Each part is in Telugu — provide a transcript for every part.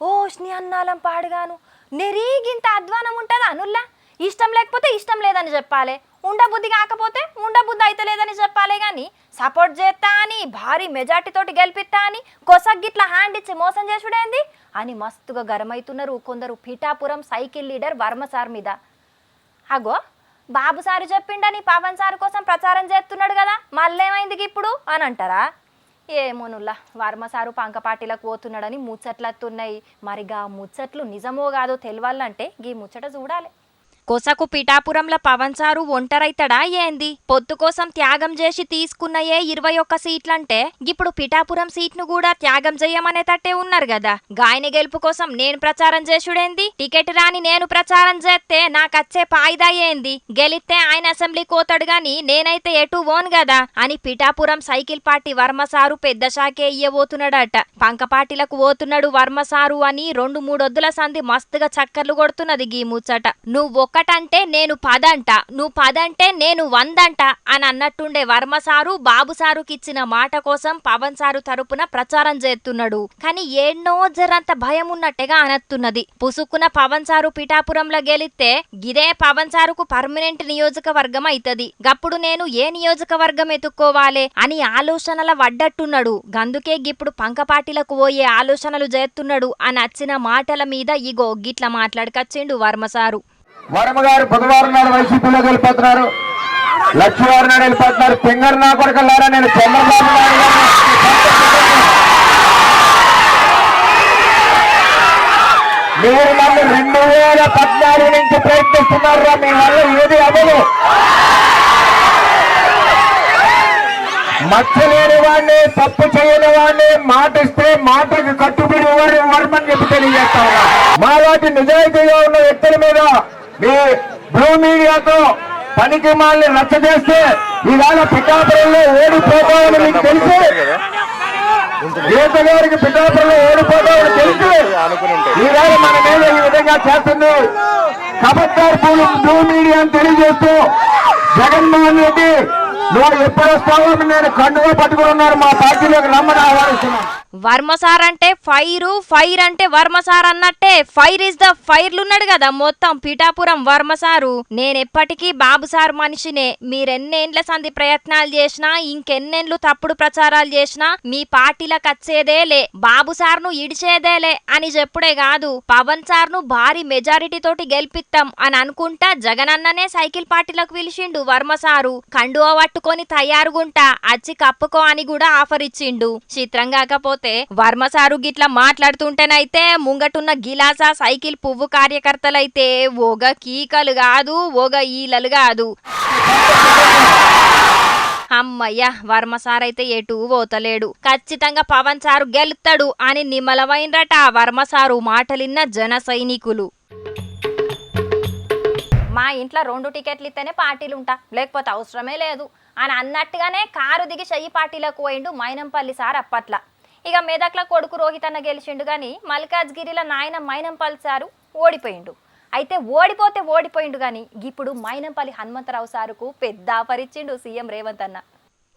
ఓష్ని అన్నాలం పాడుగాను నెరీగింత అధ్వానం ఉంటుంది అనుల్లా. ఇష్టం లేకపోతే ఇష్టం లేదని చెప్పాలి, ఉండబుద్ధి కాకపోతే ఉండబుద్ధి అయితే లేదని చెప్పాలి. కానీ సపోర్ట్ చేస్తా అని భారీ మెజార్టీతోటి గెలిపిస్తా అని కొసగిట్లా హ్యాండ్ ఇచ్చి మోసం చేసుడేంది అని మస్తుగా గరమైతున్నారు కొందరు Pithapuram cycle leader Varma sir మీద. అగో బాబు సారు చెప్పిండని పవన్ సార్ కోసం ప్రచారం చేస్తున్నాడు కదా, మళ్ళేమైంది ఇప్పుడు అని అంటారా? ఏమోనుల్లా, వర్మ సారు పంకపాటిలకు పోతున్నాడని ముచ్చట్లత్తున్నాయి. మరిగా ముచ్చట్లు నిజమో కాదో తెలియాలంటే గీ ముచ్చట చూడాలి. కొసకు పిఠాపురంలో పవన్ సారు ఒంటరైతడా ఏంది? పొత్తు కోసం త్యాగం చేసి తీసుకున్నయే 21 సీట్లంటే ఇప్పుడు పిఠాపురం సీట్ను కూడా త్యాగం చెయ్యమనేటట్టే ఉన్నారు కదా. గాయన గెలుపు కోసం నేను ప్రచారం చేసుడేంది? టికెట్ రాని నేను ప్రచారం చేస్తే నాకచ్చే పాయిదా ఏంది? గెలిస్తే ఆయన అసెంబ్లీకి పోతాడు గాని నేనైతే ఎటు ఓను కదా అని Pithapuram cycle party Varma sir పెద్ద షాకే ఇయ్యబోతున్నాడట. పంకపాటిలకు పోతున్నాడు వర్మ సారు అని 2-3 వద్దుల సంధి మస్తుగా చక్కర్లు కొడుతున్నది గీ ముచ్చట. ఒకటంటే నేను 10 అంట, నువ్వు 10 అంటే నేను 100 అంట అని అన్నట్టుండే వర్మ సారు బాబు సారుకిచ్చిన మాట కోసం పవన్ సారు తరపున ప్రచారం చేస్తున్నాడు. కానీ ఏన్నో జరంత భయం ఉన్నట్టుగా అనత్తున్నది. పుసుక్కున పవన్ సారు పిఠాపురంలో గెలిస్తే గిదే పవన్ సారుకు పర్మనెంట్ నియోజకవర్గం అయితది. గప్పుడు నేను ఏ నియోజకవర్గం ఎత్తుక్కోవాలే అని ఆలోచనల వడ్డట్టున్నాడు. గందుకే గిప్పుడు పంకపాటిలకు పోయే ఆలోచనలు చేస్తున్నాడు అని వచ్చిన మాటల మీద ఇగో గిట్ల మాట్లాడకచ్చిండు వర్మ సారు. వర్మ గారు బుధవారం నాడు వైసీపీలోకి వెళ్ళిపోతున్నారు, లక్ష్మీవారం నాడు వెళ్ళిపోతున్నారు. పింగర్ నా కొరకల్లారా, నేను చంద్రబాబు నాయుడు మీరు నన్ను 2014 నుంచి ప్రయత్నిస్తున్నారా, మీ వల్ల ఏది అవ్వదు. మచ్చలేని వాడిని, తప్పు చేయని వాడిని, మాటిస్తే మాటకి కట్టుబడి వర్మని చెప్పి తెలియజేస్తా ఉన్నా. మాలాంటి నిజాయితీగా ఉన్న వ్యక్తుల మీద మీ బ్లూ మీడియాతో పనికి మాల్ని రచ్చ చేస్తే ఈవేళ పిఠాపురంలో ఓడిపోతామని మీకు తెలిసి, గీత గారికి పిఠాపురంలో ఓడిపోతామని తెలిసి ఈవేళ మన మీద ఈ విధంగా చేస్తుంది. కబడ్డార్ బ్లూ మీడియా అని తెలియజేస్తూ జగన్మోహన్ రెడ్డి నువ్వు ఎప్పుడు వస్తావో నేను కండుగా పట్టుకుని ఉన్నారు, మా పార్టీలోకి రమ్మని ఆహ్వానిస్తున్నాను. వర్మ సార్ అంటే ఫైర్ అంటే వర్మ సార్ అన్నట్టే ఫైర్ ఇస్ ద ఫైర్లున్నాడు కదా మొత్తం పిఠాపురం వర్మ సారు. నేనెప్పటికీ బాబు సార్ మనిషినే. మీరెన్నేండ్ల సంధి ప్రయత్నాలు చేసినా, ఇంకెన్నేండ్లు తప్పుడు ప్రచారాలు చేసినా మీ పార్టీలకు వచ్చేదేలే, బాబు సార్ను ఇడిచేదేలే అని చెప్పుడే కాదు, పవన్ సార్ను భారీ మెజారిటీ తోటి గెలిపిస్తాం అని అనుకుంటా జగనన్ననే సైకిల్ పార్టీలకు పిలిచిండు వర్మ సారు. కండువా పట్టుకొని తయారుగుంటా అచ్చి కప్పుకో అని కూడా ఆఫర్ ఇచ్చిండు. చిత్రం కాకపోతే వర్మ సారు గిట్లా మాట్లాడుతుంటేనైతే ముంగటున్న గిలాసా సైకిల్ పువ్వు కార్యకర్తలైతే ఓగ కీకలు కాదు, ఓగ ఈలలు కాదు. అమ్మయ్య, వర్మ సార్ అయితే ఎటు పోతలేడు, ఖచ్చితంగా పవన్ సారు గెలుస్తాడు అని నిమ్మలమైనరట వర్మ సారు మాటలిన్న జన సైనికులు. మా ఇంట్లో 2 టికెట్లు ఇస్తేనే పార్టీలు ఉంటా, లేకపోతే అవసరమే లేదు అని అన్నట్టుగానే కారు దిగి చెయ్యి పార్టీలకు పోయిండు మైనంపల్లి సార్ అప్పట్లా. ఇక మెదక్ల కొడుకు రోహిత్ అన్న గెలిచిండు కానీ మల్కాజ్గిరిలో నాయన మైనంపల్లి సారు ఓడిపోయిండు. అయితే ఓడిపోయిండు కానీ ఇప్పుడు మైనంపల్లి హనుమంతరావు సారుకు పెద్ద ఆఫర్ ఇచ్చిండు సీఎం రేవంత్ అన్న.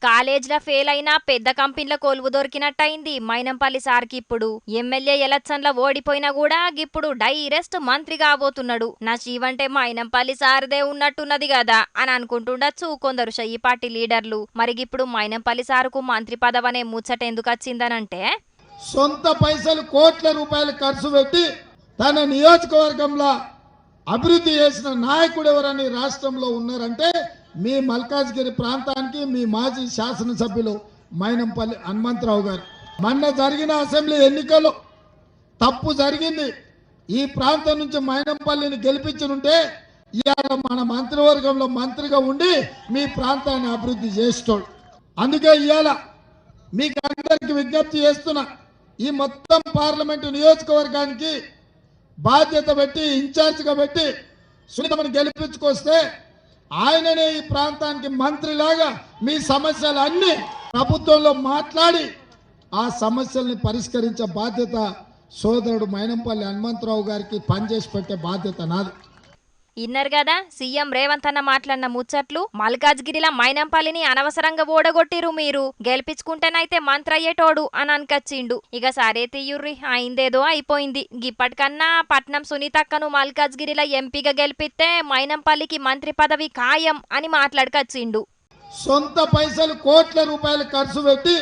కాలేజ్లో ఫెయిల్ అయినా పెద్ద కంపెనీల కొలువు దొరికినట్టయింది మైనంపల్లి సార్కి. ఇప్పుడు ఎమ్మెల్యే ఎలక్షన్లో ఓడిపోయినా కూడా ఇప్పుడు డైరెక్ట్ మంత్రి కాబోతున్నాడు. నా చీవంటే మైనంపల్లి సార్దే ఉన్నట్టున్నది కదా అని అనుకుంటుండొచ్చు కొందరు చెయ్యి పార్టీ లీడర్లు. మరి ఇప్పుడు మైనంపల్లి సారుకు మంత్రి పదవనే ముచ్చట ఎందుకు వచ్చిందనంటే, సొంత పైసలు కోట్ల రూపాయలు ఖర్చు పెట్టి తన నియోజకవర్గంలో అభివృద్ధి చేసిన నాయకుడు ఎవరని రాష్ట్రంలో ఉన్నారంటే మీ మల్కాజ్గిరి ప్రాంతానికి మీ మాజీ శాసనసభ్యులు మైనంపల్లి హనుమంతరావు గారు. మొన్న జరిగిన అసెంబ్లీ ఎన్నికల్లో తప్పు జరిగింది. ఈ ప్రాంతం నుంచి మైనంపల్లిని గెలిపించుంటే ఇవాళ మన మంత్రివర్గంలో మంత్రిగా ఉండి మీ ప్రాంతాన్ని అభివృద్ధి చేస్తాడు. అందుకే ఇవాళ మీకు అందరికి విజ్ఞప్తి చేస్తున్నా, ఈ మొత్తం పార్లమెంటు నియోజకవర్గానికి బాధ్యత పెట్టి ఇన్ఛార్జిగా పెట్టి సునీతమని గెలిపించుకొస్తే ఆయననే ఈ ప్రాంతానికి మంత్రిలాగా మీ సమస్యలు అన్ని ప్రభుత్వంలో మాట్లాడి ఆ సమస్యల్ని పరిష్కరించే బాధ్యత సోదరుడు మైనంపల్లి హనుమంతరావు గారికి పనిచేసి పెట్టే బాధ్యత నాది. ఇన్నర్ కదా సీఎం రేవంత్ అన్న మాట్లాడిన ముచ్చట్లు. మల్కాజ్గిరిలో మైనంపల్లిని అనవసరంగా ఓడగొట్టిరు మీరు, గెలిపించుకుంటేనైతే మంత్రి అయ్యేటోడు అని అనకచ్చిండు. ఇక సరే తీయుర్రి, అయిందేదో అయిపోయింది. గిప్పటికన్నా పట్నం సునీతక్కను మల్కాజ్గిరిలో ఎంపీగా గెలిపిస్తే మైనంపల్లికి మంత్రి పదవి ఖాయం అని మాట్లాడకచ్చిండు. సొంత పైసలు కోట్ల రూపాయలు ఖర్చు పెట్టి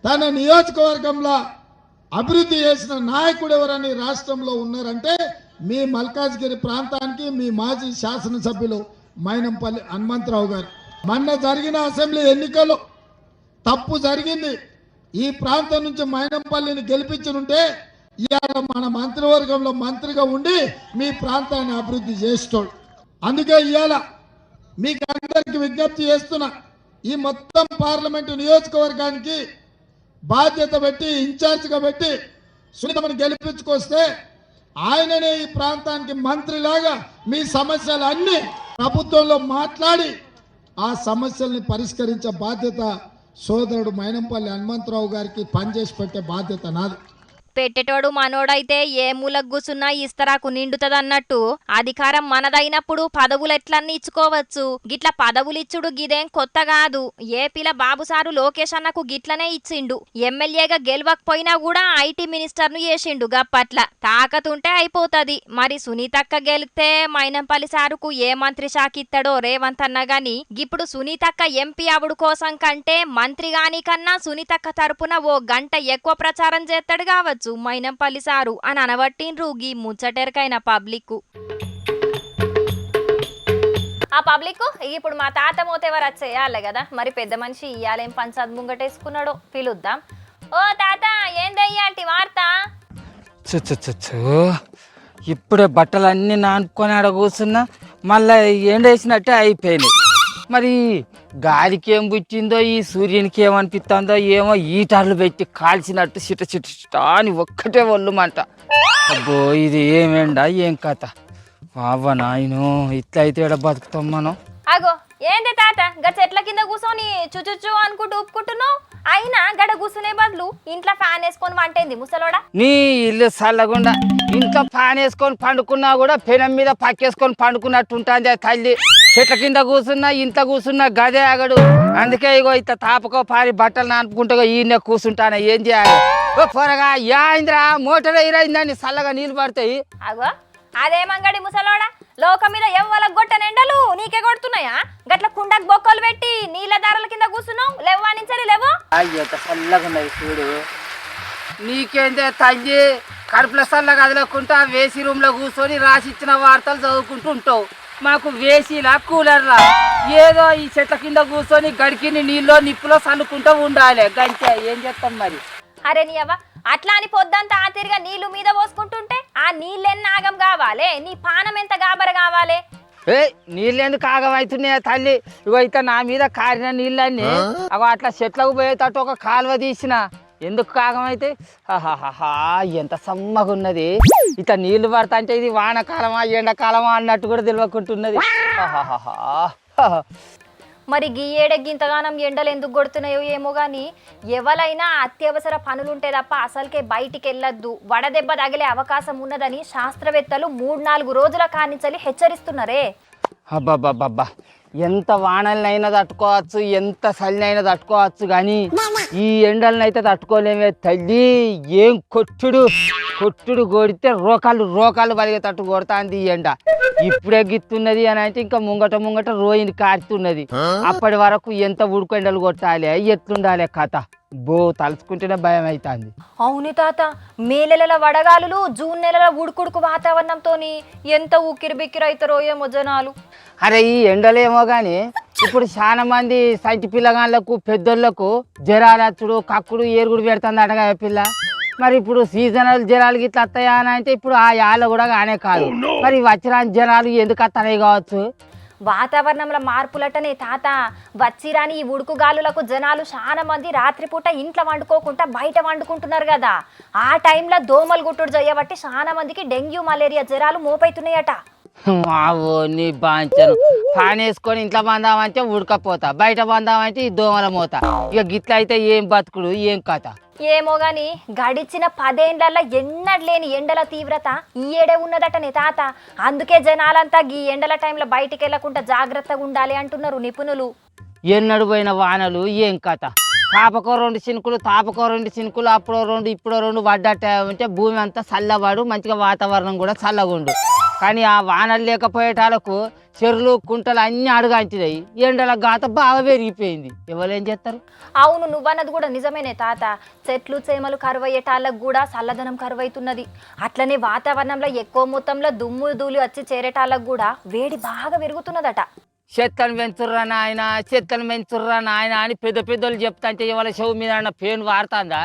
తన నియోజకవర్గంలో అభివృద్ధి చేసిన నాయకుడు ఎవరని రాష్ట్రంలో ఉన్నారంటే మీ మల్కాజ్గిరి ప్రాంతానికి మీ మాజీ శాసనసభ్యులు మైనంపల్లి హనుమంతరావు గారు. మొన్న జరిగిన అసెంబ్లీ ఎన్నికల్లో తప్పు జరిగింది. ఈ ప్రాంతం నుంచి మైనంపల్లిని గెలిపించుంటే ఇవాళ మన మంత్రివర్గంలో మంత్రిగా ఉండి మీ ప్రాంతాన్ని అభివృద్ధి చేస్తాడు. అందుకే ఇవాళ మీకు అందరికి విజ్ఞప్తి చేస్తున్నా, ఈ మొత్తం పార్లమెంటు నియోజకవర్గానికి బాధ్యత పెట్టి ఇన్ఛార్జిగా పెట్టి సునీతమ్మని గెలిపించుకొస్తే ఆయననే ఈ ప్రాంతానికి మంత్రిలాగా మీ సమస్యలు అన్ని ప్రభుత్వంలో మాట్లాడి ఆ సమస్యల్ని పరిష్కరించే బాధ్యత సోదరుడు మైనంపల్లి హనుమంతరావు గారికి పనిచేసి పెట్టే బాధ్యత నాది. పెట్టేటోడు మనోడైతే ఏ మూలకు కూసున్నా ఇస్తరాకు నిండుతదన్నట్టు అధికారం మనదైనప్పుడు పదవులు ఎట్లన్నీ ఇచ్చుకోవచ్చు. గిట్ల పదవులిచ్చుడు గిదేం కొత్త కాదు. ఏపీల బాబుసారు లోకేష్ అన్నకు గిట్లనే ఇచ్చిండు. ఎమ్మెల్యేగా గెలవకపోయినా కూడా ఐటీ మినిస్టర్ను చేసిండు. గప్పట్ల తాకతుంటే అయిపోతది. మరి సునీతక్క గెలిస్తే మైనంపల్లి సారుకు ఏ మంత్రి శాఖ ఇస్తాడో రేవంత్ అన్న గాని ఇప్పుడు సునీతక్క ఎంపీ అవుడు కోసం కంటే మంత్రి గాని కన్నా సునీతక్క తరపున ఓ గంట ఎక్కువ ప్రచారం చేస్తాడు కావచ్చు మైనంపల్లి సారు అని అనబట్టిండ్రు గీ ముచ్చటెరకైన పబ్లిక్. ఆ పబ్లిక్ ఇప్పుడు మా తాత మోతేవారు వచ్చేయాలి కదా, మరి పెద్ద మనిషి ఇయ్యాలేం పంచాయత్ ముంగటేసుకున్నాడో పిలుద్దాం. ఓ తాత ఏందయ్యాటి వార్త? ఇప్పుడే బట్టలన్నీ నానుకొని ఆడ కూర్చున్నా, మళ్ళీ ఎండేసినట్టే అయిపోయినాయి. మరి గాలికి ఏం పుట్టిందో ఈ సూర్యునికి ఏమనిపిస్తుందో ఏమో, ఈటర్లు పెట్టి కాల్చినట్టు చిట చిట చిట అని ఒక్కటే ఒళ్ళుమంట. అబ్బో ఇది ఏమేండా ఏం కథ అవ్వ నాయను, ఇట్లా అయితే ఎడ బతుకుతాం మనం. అగో ఏంది తాత గ చెట్ల కింద కూర్చొని చుచుచు అనుకుంటూ ఊపుకుంటున్నావు? అయినా గడ కూర్చునే బదులు ఇంట్లో ఫ్యాన్ వేసుకొని వంటేంది ముసలోడా? నీ ఇల్లు చల్లగుండా ఇంట్లో ఫ్యాన్ వేసుకొని పండుకున్నా కూడా పెనం మీద పక్కేసుకొని పండుకున్నట్టు ఉంటుంది తల్లి. చెట్ల కింద కూర్చున్నా ఇంట్లో కూర్చున్నా గదే ఆగడు. అందుకే ఇగో ఇంత తాపకో పారి బట్టలు నానుకుంటా ఈయన కూర్చుంటాను. ఏం చేయాలి? ఓ పొరగా యాంద్రా మోటార్ ఇరైందని చల్లగా నీళ్ళు పడతాయి. అగో అదేమంగడి ముసలోడా, లోకం మీద ఎవ్వలకు గొట్టని ఎండలు నీకే కొడుతున్నాయా? గట్ల కుండకు బొక్కలు పెట్టి నీళ్ళ దారాల కింద కూర్చున్నావు. లేవా నుంచి లేవు? అయ్యో చల్లగా ఉన్నాయి చూడు. నీకేందే తల్లి, కడుపుల చల్లగా కదలకుంటా వేసి రూమ్ లో కూర్చొని రాసిచ్చిన వార్తలు చదువుకుంటూ ఉంటావు. మాకు వేసిలా కూలర్లా ఏదో ఈ చెట్ల కింద కూర్చొని గడికిని నీళ్ళో నిప్పులో చల్లుకుంటూ ఉండాలి గంటే. ఏం చేస్తాం మరి? అరే నీ అవ్వ అట్లా అని పొద్దంతా ఆతిరిగా నీళ్లు మీద పోసుకుంటుంటే ఆ నీళ్ళెన్ని ఆగం కావాలి? నీ పానం ఎంత గాబర కావాలి? ఏ నీళ్ళు ఎందుకు ఆగమవుతున్నాయా తల్లి? ఇగో అయితే నా మీద కారిన నీళ్ళన్నీ అగో అట్లా చెట్లకు పోయేటట్టు ఒక కాలువ తీసిన. ఎందుకు కాగమైతే హాహాహా ఎంత సమ్మగా ఉన్నది. ఇట్లా నీళ్లు పడతా అంటే ఇది వానకాలమా ఎండాకాలమా అన్నట్టు కూడా తెలియకుంటున్నది. మరి గీ ఏడెగ్గి ఇంతగానం ఎండలు ఎందుకు కొడుతున్నాయో ఏమో గాని ఎవరైనా అత్యవసర పనులుంటే తప్ప అసలుకే బయటికి వెళ్ళొద్దు, వడదెబ్బ తగిలే అవకాశం ఉన్నదని శాస్త్రవేత్తలు 3-4 రోజుల కానించలి హెచ్చరిస్తున్నారే. అబ్బాబ్బాబ్బా ఎంత వానలనైనా తట్టుకోవచ్చు, ఎంత చలినైనా తట్టుకోవచ్చు, కానీ ఈ ఎండలనైతే తట్టుకోలేమే తల్లి. ఏం కొట్టుడు కొడితే రోకాలు పరిగేటట్టు కొడుతుంది ఈ ఎండ. ఇప్పుడే గిత్తున్నది అని అంటే ఇంకా ముంగట రోయిని కారుతున్నది. అప్పటి వరకు ఎంత ఉడుకెండలు కొట్టాలి, ఎట్లుండాలి కథ. బో తలుచుకుంటేనే భయం అవుతుంది. అవును తాత, మే నెలల వడగాలులు జూన్ నెలల ఉడుకుడుకు వాతావరణంతో ఎంత ఉక్కిరి బిక్కిరి అవుతారో ఏమో జనాలు. అరే ఈ ఎండలేమో కానీ ఇప్పుడు చాలా మంది సంటి పిల్లగాళ్ళకు పెద్దోళ్ళకు జ్వరాలు వచ్చుడు కక్కుడు ఏరుగుడు పెడుతుంది అటగా పిల్ల. మరి ఇప్పుడు సీజనల్ జ్వరాలు గిట్లా వస్తాయా అని అంటే ఇప్పుడు ఆ యాళ్ళ కూడా కానే కాదు. మరి వచ్చిన జ్వరాలు ఎందుకు వస్తాయి కావచ్చు? వాతావరణంలో మార్పులటనే తాత. వచ్చిరాని ఈ ఉడుకు గాలులకు జనాలు చాలా మంది రాత్రిపూట ఇంట్లో వండుకోకుండా బయట వండుకుంటున్నారు కదా. ఆ టైంలో దోమలు గుట్టుడు చేయబట్టి చాలా మందికి డెంగ్యూ మలేరియా జ్వరాలు మోపైతున్నాయట. మావో నీ బాంచను ఫ్యాన్ వేసుకొని ఇంట్లో బందామంటే ఉడకపోతా, బయట బందామంటే ఈ దోమల మోత. ఇక గిట్ల అయితే ఏం బతుకుడు ఏం కథ? ఏమో గాని గడిచిన 10 ఏండ్లల్లో ఎన్నడు లేని ఎండల తీవ్రత ఈ ఏడే ఉన్నదటనే తాత. అందుకే జనాలంతా ఈ ఎండల టైంలో బయటికి వెళ్లకుండా జాగ్రత్తగా ఉండాలి అంటున్నారు నిపుణులు. ఎన్నడు పోయిన వానలు ఏం కథ, తాపకో 2 చినుకులు తాపకో 2 చినుకులు, అప్పుడో 2 ఇప్పుడో 2 పడ్డట్ట ఉంటే భూమి అంతా చల్లబడు, మంచిగా వాతావరణం కూడా చల్లగుండు. కానీ ఆ వానలు లేకపోయేటాలకు చెరువులు కుంటలు అన్నీ అడుగాంచినాయి. ఎండల గాత బాగా పెరిగిపోయింది. ఎవరేం చేస్తారు? అవును, నువ్వన్నది కూడా నిజమేనే తాత. చెట్లు చేమలు కరువయ్యేటాళ్ళకు కూడా చల్లదనం కరువైతున్నది. అట్లనే వాతావరణంలో ఎక్కువ మొత్తంలో దుమ్ము ధూళి వచ్చి చేరేటాళ్ళకు కూడా వేడి బాగా పెరుగుతున్నదట. చెత్తను పెంచుర్రా నాయన, చెత్తను పెంచుర్రా నాయన అని పెద్ద పెద్దలు చెప్తాంటే ఇవాళ చెవు మీద పేను వారుతుందా?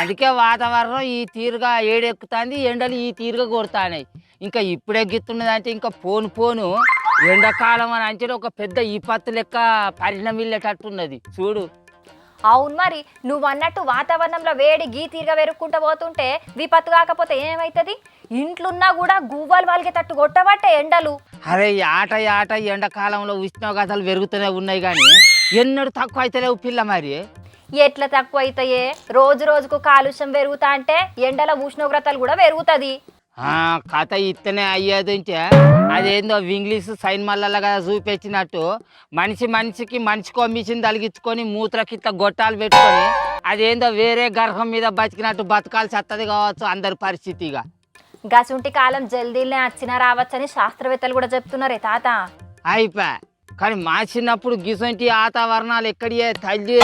అందుకే వాతావరణం ఈ తీరుగా ఏడెక్కుతుంది, ఎండలు ఈ తీరుగా కొడతాయి. ఇంకా ఇప్పుడు ఎగ్గుతున్నదంటే ఇంకా పోను ఎండాకాలం అని అంటే ఒక పెద్ద విపత్తు లెక్క పరిణమిల్లేటట్టున్నది చూడు. అవును, మరి నువ్వు అన్నట్టు వాతావరణంలో వేడి గీ తీరుగా పెరుగుకుంటూ పోతుంటే విపత్తు కాకపోతే ఏమవుతుంది? ఇంట్లున్నా కూడా గువ్వలు వాళ్ళకి తట్టు కొట్టబట్టే ఎండలు. అరే ఆట ఎండాకాలంలో ఉష్ణోగ్రతలు పెరుగుతూనే ఉన్నాయి కానీ ఎన్నడూ తక్కువ అయితలేవు పిల్ల. మరి ఎట్లా తక్కువ అవుతాయే? రోజు రోజుకు కాలుష్యం పెరుగుతా అంటే ఎండల ఉష్ణోగ్రతలు కూడా పెరుగుతుంది. కథ ఇత్తనే అయ్యేది అంటే అదేందో ఇంగ్లీష్ సైన్ మల్లగా చూపించినట్టు మనిషికో మిషన్ తలిగించుకొని మూత్రకి ఇట్లా గొట్టాలు పెట్టుకొని అదేందో వేరే గర్భం మీద బతికినట్టు బతకాల్సి వస్తుంది కావచ్చు అందరి పరిస్థితిగా. గసుంటి కాలం జల్దీనే వచ్చినా రావచ్చని శాస్త్రవేత్తలు కూడా చెప్తున్నారే తాత. అయిపోయా, కానీ మా చిన్నప్పుడు గిసొంటి వాతావరణాలు ఎక్కడియే తల్లి.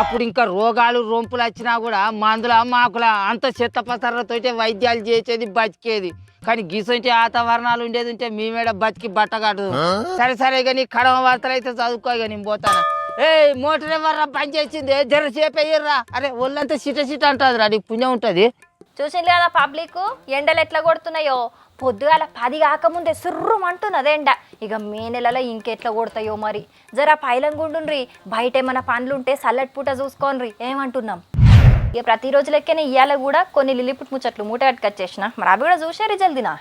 అప్పుడు ఇంకా రోగాలు రొంపులు వచ్చినా కూడా మందుల మాకుల అంత చెత్త పసర్లతోటే వైద్యాలు చేసేది బతికేది. కానీ గిసొంటి వాతావరణాలు ఉండేది ఉంటే మేమేడ బతికి బట్టగాడు. సరే కానీ కడమ వార్తలు అయితే చదువుకో, ఇక నేను పోతాను. మోటార్ ఎవర్రా పని చేసింది, జరసేపు అయ్యర్రా. అరే ఒళ్ళంతా సిట అంటుంది రా, నీకు పుణ్యం ఉంటుంది. చూసింది కదా పబ్లిక్ ఎండలు ఎట్లా కొడుతున్నాయో. పొద్దుగాల 10 కాకముందే సుర్రుమంటున్నది ఎండ. ఇక మే నెలలో ఇంకెట్లా కొడతాయో మరి. జరా పైలంగుండుండ్రి, బయట ఏమైనా పనులుంటే సల్లటి పూట చూసుకోండి ఏమంటున్నాం. ఇక ప్రతిరోజు లెక్కనే ఇవాళ కూడా కొన్ని లిల్లిపుట్ ముచ్చట్లు మూట కట్టుకొచ్చేసిన. మరి అవి కూడా చూసారు జల్దినా.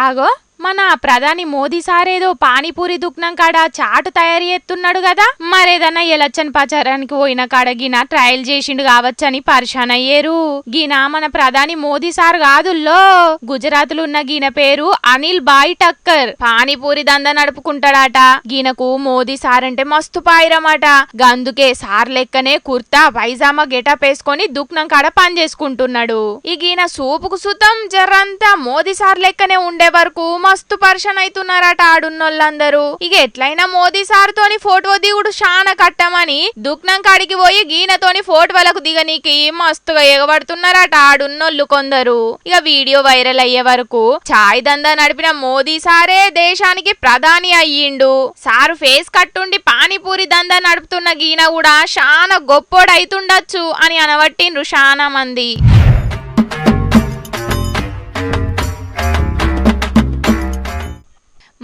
ఆగో, మన ప్రధాని మోదీ సారేదో పానీపూరి దుకాణం కాడ చాటు తయారు చేస్తున్నాడు కదా. మరేదన్నా ఎలక్షన్ ప్రచారానికి పోయిన కాడ గిన ట్రయల్ చేసిండు కావచ్చని పరిశాన్ అయ్యేరు. గిన మన ప్రధాని మోదీ సార్ కాదుల్లో, గుజరాత్ లో ఉన్న గిన పేరు అనిల్ భాయ్ ఠక్కర్. పానీపూరి దందా నడుపుకుంటాడట. గినకు మోదీ సార్ అంటే మస్తు పాయిరమాట. గందుకే సార్ లెక్కనే కుర్తా పైజామా గెటప్ వేసుకొని దుకాణం కాడ పని చేసుకుంటున్నాడు. ఈ గిన సూపుకు సుతం జర్రంతా మోదీ సార్ లెక్కనే ఉండే వరకు మస్తు పరిశాన్ అవుతున్నారట ఆడున్నోళ్ళందరూ. ఇక ఎట్లయినా మోదీ సార్ తోని ఫోటో దిగుడు శానా కట్టమని దుక్నం కాడికి పోయి గీనతోని ఫోటోలకు దిగనీకి మస్తుగా ఎగబడుతున్నారట ఆడున్నోళ్ళు కొందరు. ఇక వీడియో వైరల్ అయ్యే వరకు చాయ్ దందా నడిపిన మోదీ సారే దేశానికి ప్రధాని అయ్యిండు. సారు ఫేస్ కట్టుండి పానీపూరి దందా నడుపుతున్న గీన కూడా శానా గొప్పోడు అయితుండొచ్చు అని అనబట్టిండ్రు శానా మంది.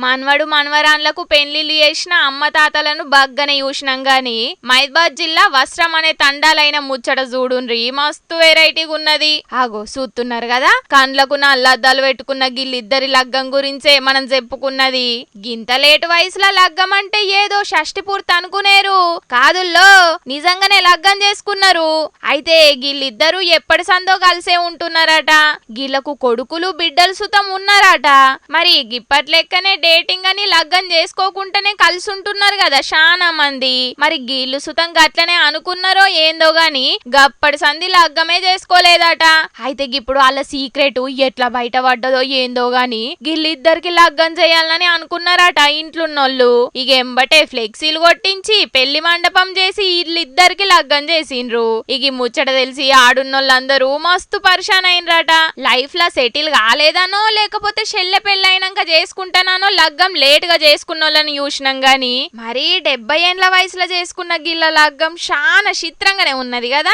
మన్వడు మన్వరాన్లకు పెళ్లిళ్ళు చేసిన అమ్మ తాతలను బగ్గనే చూసినాం గాని మైబాద్ జిల్లా వస్త్రం అనే తండాలైన ముచ్చట చూడుండ్రి, మస్తు వెరైటీగా ఉన్నది. ఆగో చూస్తున్నారు కదా, కండ్లకు నల్లద్దాలు పెట్టుకున్న గిల్లిద్దరి లగ్గం గురించే మనం చెప్పుకున్నది. గింత లేటు వయసులో లగ్గం అంటే ఏదో షష్టి పూర్తి అనుకునేరు కాదుల్లో, నిజంగానే లగ్గం చేసుకున్నారు. అయితే గిల్లిద్దరు ఎప్పటి సందో కలిసే ఉంటున్నారట. గిల్లకు కొడుకులు బిడ్డలు సుతం ఉన్నారట. మరి గిప్పటి లెక్కనే డేటింగ్ అని లగ్గం చేసుకోకుండానే కలిసి ఉంటున్నారు కదా శానా మంది. మరి గీళ్ళు సుతం గట్లనే అనుకున్నారో ఏందో గాని గప్పటి సంధి లగ్గమే చేసుకోలేదట. అయితే ఇప్పుడు వాళ్ళ సీక్రెట్ ఎట్లా బయట పడ్డదో ఏందో గాని గిల్లిద్దరికి లగ్గం చేయాలని అనుకున్నారట ఇంట్లున్నోళ్ళు. ఇక ఎంబటే ఫ్లెక్సీలు కొట్టించి పెళ్లి మండపం చేసి వీళ్ళిద్దరికి లగ్గం చేసిండ్రు. ఇక ముచ్చట తెలిసి ఆడున్నోళ్ళందరూ మస్తు పరిశాన్ అయినరట. లైఫ్ లా సెటిల్ కాలేదనో లేకపోతే చెల్లె పెళ్ళైనాక చేసుకుంటానో లగ్గం లేట్ గా చేసుకున్నోళ్ళని చూసినాం గాని మరి 70 ఏండ్ల వయసులో చేసుకున్న గిల్ల లగ్గం చాలా చిత్రంగానే ఉన్నది కదా.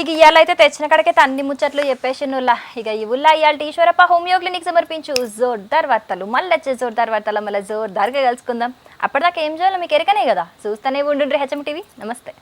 ఇక ఇవాళైతే తెచ్చిన కడకైతే అన్ని ముచ్చట్లు చెప్పేసినుల్లా. ఇక ఇవుల్లా ఇవాళ ఈశ్వరప్ప హోమియో క్లినిక్ సమర్పించు జోర్దార్ వార్తలు. మళ్ళీ వచ్చే జోర్దార్ వార్తలు మళ్ళీ జోర్దార్గా కలుసుకుందాం. అప్పటిదాకా ఏం చేయాలో మీకు ఎరకనే కదా, చూస్తూనే ఉండుండ్రి హెచ్ఎం టీవీ. నమస్తే.